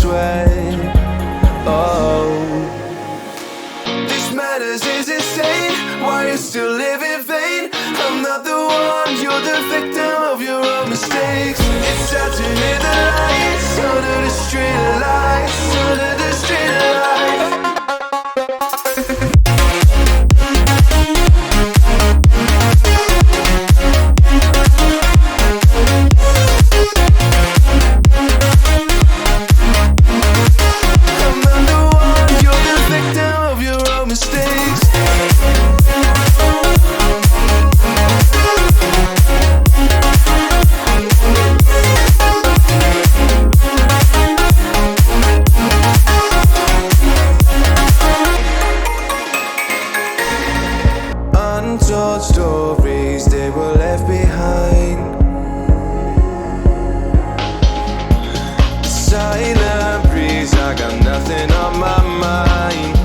sweat. Oh, this madness is insane. Why you still live in vain? I'm not the one, you're the victim of your own mistakes. It's time to hit the lights, under the street lights, under the street lights. Untold stories, they were left behind. The silent breeze, I got nothing on my mind.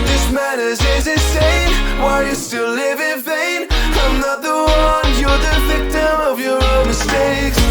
This madness is insane. Why you still live in vain? I'm not the one, you're the victim of your own mistakes.